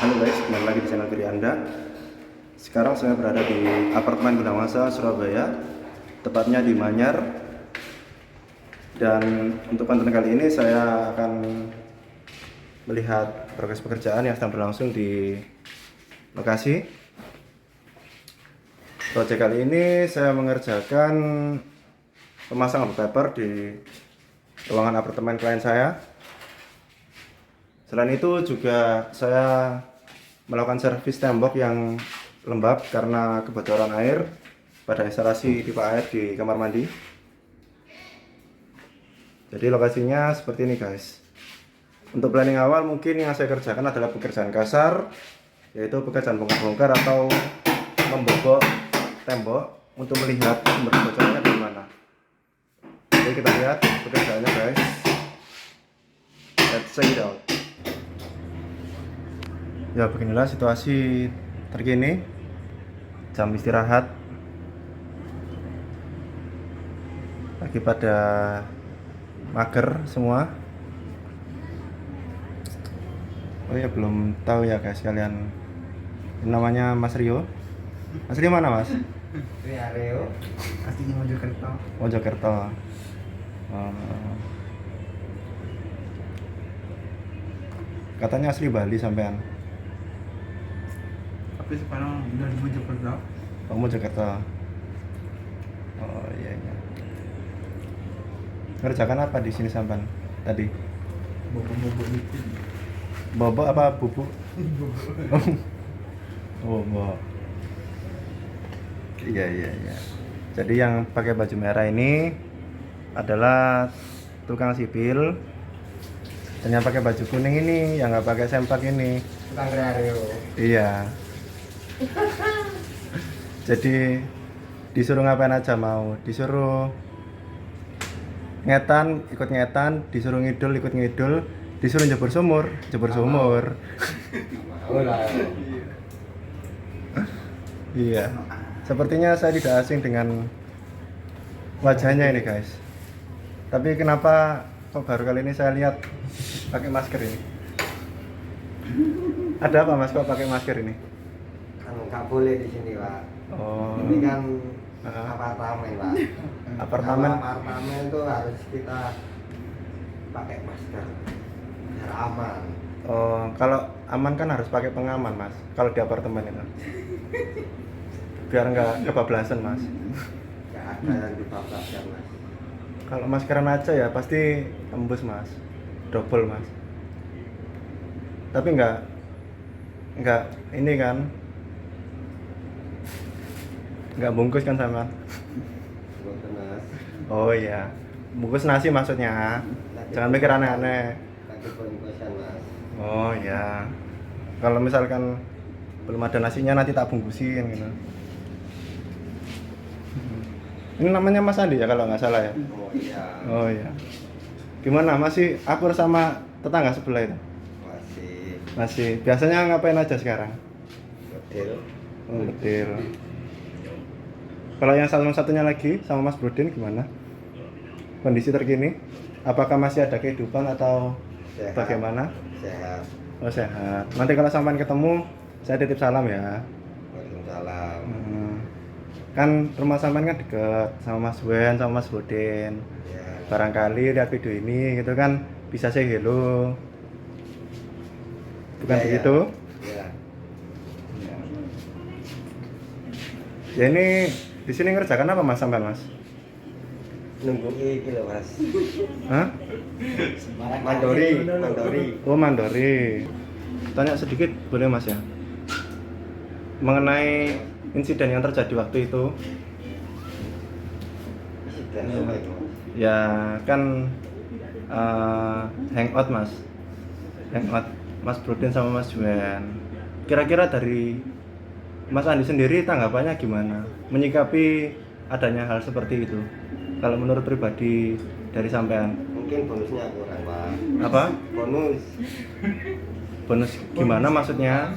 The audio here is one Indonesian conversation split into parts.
Halo guys, kembali lagi di channel Kiri Anda. Sekarang saya berada di apartemen Gunawangsa, Surabaya, tepatnya di Manyar. Dan untuk konten kali ini saya akan melihat progres pekerjaan yang sedang berlangsung di lokasi. Proyek kali ini saya mengerjakan pemasangan wallpaper di ruangan apartemen klien saya. Selain itu juga saya melakukan servis tembok yang lembab karena kebocoran air pada instalasi pipa air di kamar mandi. Jadi lokasinya seperti ini guys. Untuk planning awal mungkin yang saya kerjakan adalah pekerjaan kasar, yaitu pekerjaan bongkar-bongkar atau membobok tembok untuk melihat sumber bocornya di mana. Oke, kita lihat pekerjaannya guys. Let's check it out. Ya, beginilah situasi terkini jam istirahat. Lagi pada mager semua. Oh ya, belum tahu ya guys kalian. Namanya Mas Rio. Mas Rio mana Mas? Rio, aslinya Mojokerto. Mojokerto. Katanya asli Bali sampean. Tapi sekarang udah di Mojokerto. Oh, Mojokerto. Oh iya iya. Ngerjakan apa di sini sampean tadi? Bobo-bobo itu. Bobok apa bubuk? Oh, bobok. Iya iya iya. Jadi yang pakai baju merah ini adalah tukang sipil. Dan yang pakai baju kuning ini yang nggak pakai sempak ini. Tukang Rio. Iya. Jadi disuruh ngapain aja mau, disuruh ngetan ikut ngetan, disuruh ngidul ikut ngidul, disuruh jebur sumur Oh lah. Iya, sepertinya saya tidak asing dengan wajahnya ini guys. Tapi kenapa kok baru kali ini saya lihat pakai masker ini? Ada apa Mas kok pakai masker ini? Kan nggak boleh di sini Pak. Oh, Ini kan apartemen Pak. Apartemen. Kalau apartemen itu harus kita pakai masker biar aman. Oh, kalau aman kan harus pakai pengaman Mas. Kalau di apartemen itu, biar nggak kebablasan Mas. Nggak ada yang dibablaskan Mas. Kalau maskeran aja ya pasti tembus Mas, double Mas. Tapi nggak ini kan, nggak bungkus kan sama. Betul Mas. Oh iya, bungkus nasi maksudnya. Jangan mikir aneh-aneh. Lagi bungkusan Mas. Oh iya. Kalau misalkan belum ada nasinya nanti tak bungkusin gitu. Ini namanya Mas Andi ya kalau nggak salah ya. Oh iya. Oh iya. Gimana masih akur sama tetangga sebelah itu? Masih. Biasanya ngapain aja sekarang? Betul. Oh, betul. Kalau yang satunya lagi sama Mas Brodin gimana? Kondisi terkini? Apakah masih ada kehidupan atau Sehat. bagaimana? Sehat. Oh sehat. Nanti kalau sampai ketemu saya titip salam ya. Waalaikumsalam. Kan rumah sampean kan deket sama Mas Wen sama Mas Brodin. Ya. Barangkali lihat video ini gitu kan bisa say hello. Bukan Ya, begitu? Ya. Ya ini di sini ngerjakan apa Mas sampean Mas? Nunggu iki lho Mas. Hah? Mandori. Oh mandori. Tanya sedikit boleh Mas ya? Mengenai insiden yang terjadi waktu itu. Insiden apa itu Mas? Ya kan hangout mas, hangout Mas Bruden sama Mas Juan. Kira-kira dari Mas Andi sendiri tanggapannya gimana menyikapi adanya hal seperti itu? Kalau menurut pribadi dari sampean, Mungkin bonusnya kurang pak. apa? Bonus. Bonus gimana maksudnya?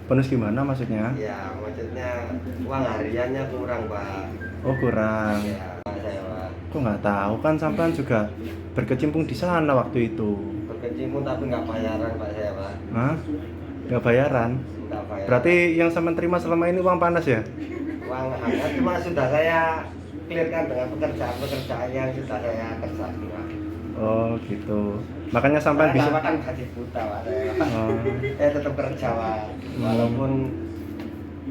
Bonus gimana maksudnya? Ya maksudnya uang hariannya kurang pak. Oh kurang. Ya saya pak. Kok nggak tahu kan sampean juga berkecimpung di sana waktu itu. Berkecimpung tapi nggak bayaran pak saya pak. Hah? Nggak bayaran? Nggak bayaran. Berarti yang sampean terima selama ini uang panas ya? Uang hangat cuma sudah saya clearkan dengan pekerjaan-pekerjaan yang sudah saya kerjakan pak. Oh gitu. Makanya sampean Saya bisa. nggak makan gaji buta pak saya pak. Oh. Saya tetap kerja pak. Walaupun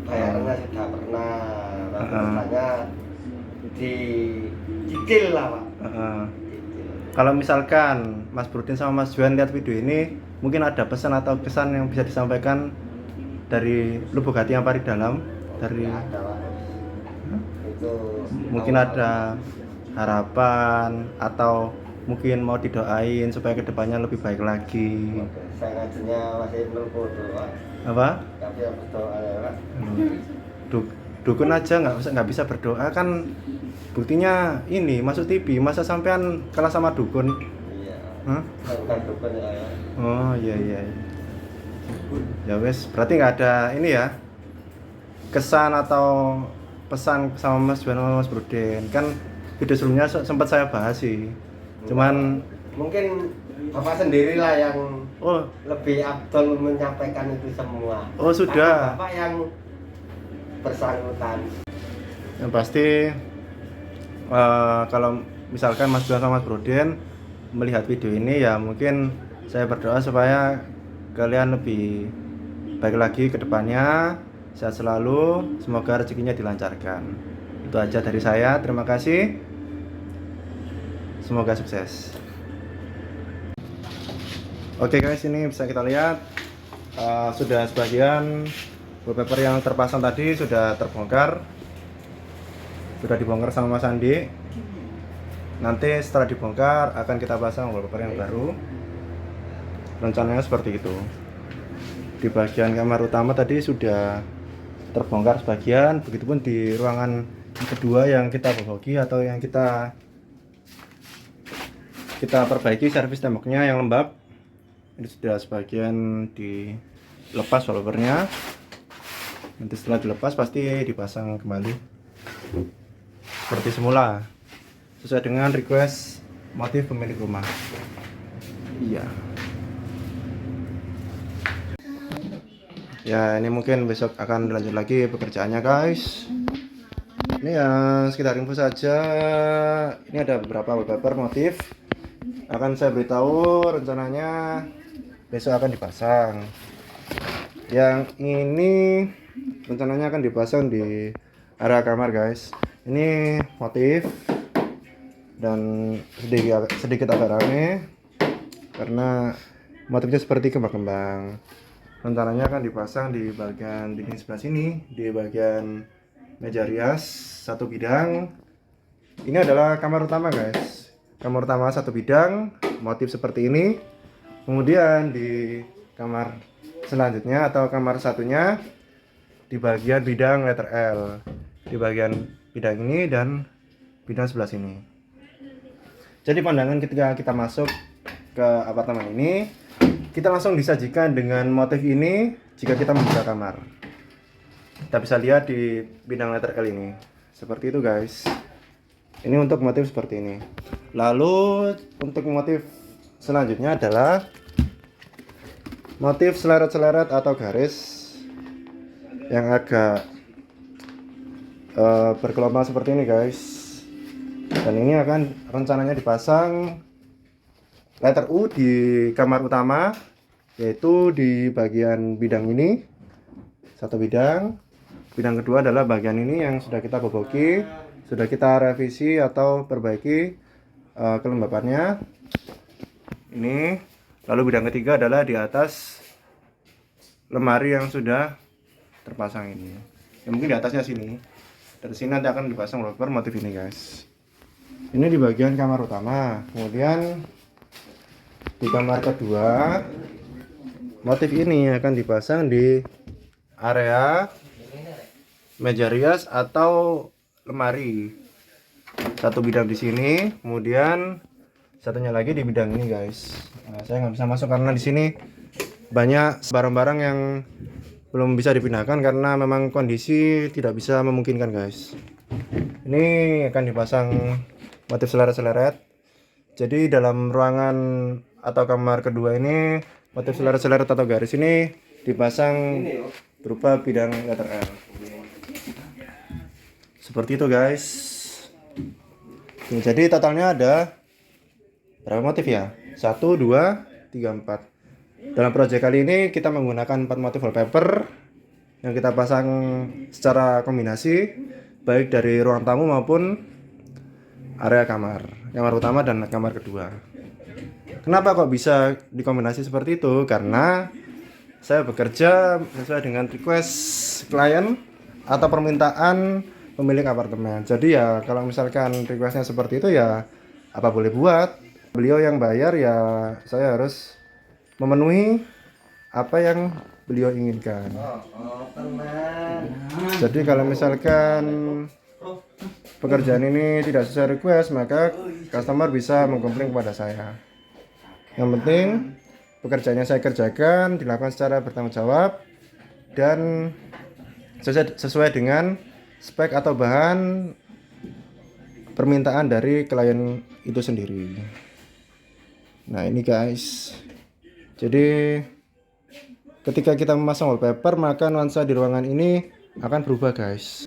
bayarannya sudah pernah, tapi kerjanya dicicil lah pak. Heeh. Cicil. Kalau misalkan Mas Brudin sama Mas Juan lihat video ini, mungkin ada pesan atau kesan yang bisa disampaikan dari lubuk hati yang paling dalam dari Nggak ada pak. Itu mungkin ada harapan atau mungkin mau didoain supaya kedepannya lebih baik lagi. saya ngajinya masih menunggu tuh pak. Apa? Tapi yang berdoa ya pak. Dukun aja nggak bisa berdoa kan, buktinya ini masuk TV, masa sampean kalah sama dukun? Iya. Hah? Bukan dukun ya. Oh iya iya. Ya wes, berarti nggak ada ini ya kesan atau pesan sama Mas Juan sama Mas Bruden. Kan video sebelumnya sempat saya bahas sih. Cuman mungkin bapak sendirilah yang oh lebih afdol menyampaikan itu semua. Oh, sudah. Karena bapak yang bersangkutan. yang pasti kalau misalkan Mas Juan sama Mas Bruden melihat video ini ya mungkin saya berdoa supaya kalian lebih baik lagi ke depannya, sehat selalu, semoga rezekinya dilancarkan. Itu aja dari saya, terima kasih, semoga sukses. Oke guys, ini bisa kita lihat sudah sebagian wallpaper yang terpasang tadi sudah terbongkar, sudah dibongkar sama Mas Andi. Nanti setelah dibongkar akan kita pasang wallpaper yang baru. Rencananya seperti itu. Di bagian kamar utama tadi sudah terbongkar sebagian, begitupun di ruangan yang kedua yang kita bobogi atau yang kita perbaiki servis temboknya yang lembab. Ini sudah sebagian dilepas wallpapernya. Nanti setelah dilepas pasti dipasang kembali seperti semula sesuai dengan request motif pemilik rumah. Iya. Ya ini mungkin besok akan lanjut lagi pekerjaannya guys. Ini ya sekitar info saja. Ini ada beberapa wallpaper motif. Akan saya beritahu rencananya besok akan dipasang. Yang ini rencananya akan dipasang di area kamar guys. Ini motif dan sedikit agak rame karena motifnya seperti kembang-kembang. Rencananya akan dipasang di bagian dinding sebelah sini, di bagian meja rias satu bidang. Ini adalah kamar utama guys. Kamar utama satu bidang, motif seperti ini. Kemudian di kamar selanjutnya atau kamar satunya di bagian bidang letter L, di bagian bidang ini dan bidang sebelah sini. Jadi pandangan ketika kita masuk ke apartemen ini, kita langsung disajikan dengan motif ini jika kita membuka kamar. Kita bisa lihat di bidang letter L ini. Seperti itu guys. Ini untuk motif seperti ini. Lalu untuk motif selanjutnya adalah motif seleret-seleret atau garis yang agak bergelombang seperti ini guys. Dan ini akan rencananya dipasang letter U di kamar utama, yaitu di bagian bidang ini satu bidang. Bidang kedua adalah bagian ini yang sudah kita boboki, sudah kita revisi atau perbaiki kelembabannya ini. Lalu bidang ketiga adalah di atas lemari yang sudah terpasang ini, ya, mungkin di atasnya sini. Dari sini nanti akan dipasang wallpaper motif ini guys. Ini di bagian kamar utama. Kemudian di kamar kedua, motif ini akan dipasang di area meja rias atau lemari. Satu bidang di sini, kemudian satunya lagi di bidang ini, guys. Nah, saya nggak bisa masuk karena di sini banyak barang-barang yang belum bisa dipindahkan karena memang kondisi tidak bisa memungkinkan, guys. Ini akan dipasang motif seleret-seleret. Jadi dalam ruangan atau kamar kedua ini motif seleret-seleret atau garis ini dipasang berupa bidang letter L. Seperti itu, guys. Jadi totalnya ada berapa motif ya? 1, 2, 3, 4. Dalam proyek kali ini kita menggunakan 4 motif wallpaper yang kita pasang secara kombinasi baik dari ruang tamu maupun area kamar utama dan kamar kedua. Kenapa kok bisa dikombinasi seperti itu? Karena saya bekerja sesuai dengan request klien atau permintaan pemilik apartemen. Jadi ya kalau misalkan requestnya seperti itu ya apa boleh buat. Beliau yang bayar ya saya harus memenuhi apa yang beliau inginkan. Jadi kalau misalkan pekerjaan ini tidak sesuai request, maka customer bisa mengkomplain kepada saya. Yang penting pekerjaannya saya kerjakan, dilakukan secara bertanggung jawab dan sesuai dengan spek atau bahan permintaan dari klien itu sendiri. Nah ini, guys, jadi ketika kita memasang wallpaper maka nuansa di ruangan ini akan berubah, guys.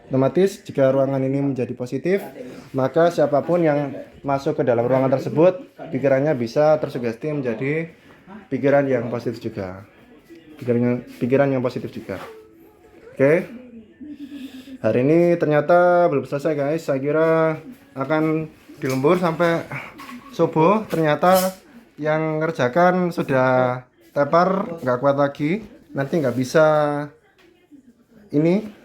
Otomatis jika ruangan ini menjadi positif, maka siapapun yang masuk ke dalam ruangan tersebut pikirannya bisa tersugesti menjadi pikiran yang positif juga. Pikiran yang positif juga. Oke. Hari ini ternyata belum selesai, guys. Saya kira akan dilembur sampai subuh. Ternyata yang ngerjakan sudah tepar, nggak kuat lagi. Nanti nggak bisa ini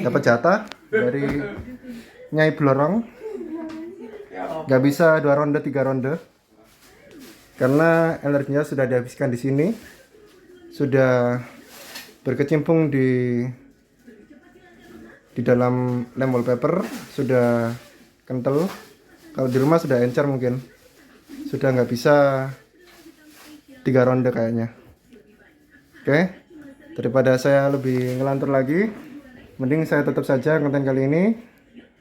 dapat jatah dari Nyai Blorong. Nggak bisa 2 ronde 3 ronde karena energinya sudah dihabiskan di sini, sudah berkecimpung di dalam lem wallpaper, sudah kental. Kalau di rumah sudah encer mungkin, sudah nggak bisa 3 ronde kayaknya. Oke, daripada saya lebih ngelantur lagi, mending saya tutup saja konten kali ini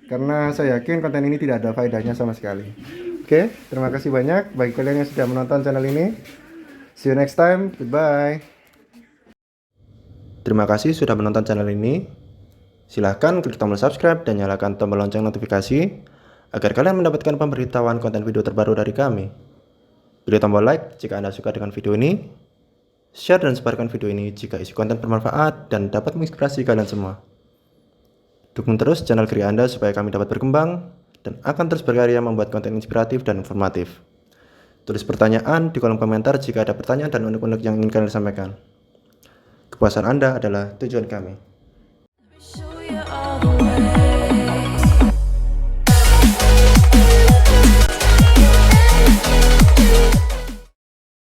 karena saya yakin konten ini tidak ada faedahnya sama sekali. Oke, terima kasih banyak bagi kalian yang sudah menonton channel ini. See you next time, goodbye. Terima kasih sudah menonton channel ini. Silahkan klik tombol subscribe dan nyalakan tombol lonceng notifikasi agar kalian mendapatkan pemberitahuan konten video terbaru dari kami. Beri tombol like jika Anda suka dengan video ini. Share dan sebarkan video ini jika isi konten bermanfaat dan dapat menginspirasi kalian semua. Dukung terus channel Kria Anda supaya kami dapat berkembang dan akan terus berkarya membuat konten inspiratif dan informatif. Tulis pertanyaan di kolom komentar jika ada pertanyaan dan unek-unek yang ingin kalian sampaikan. Kepuasan Anda adalah tujuan kami. Show you all the way.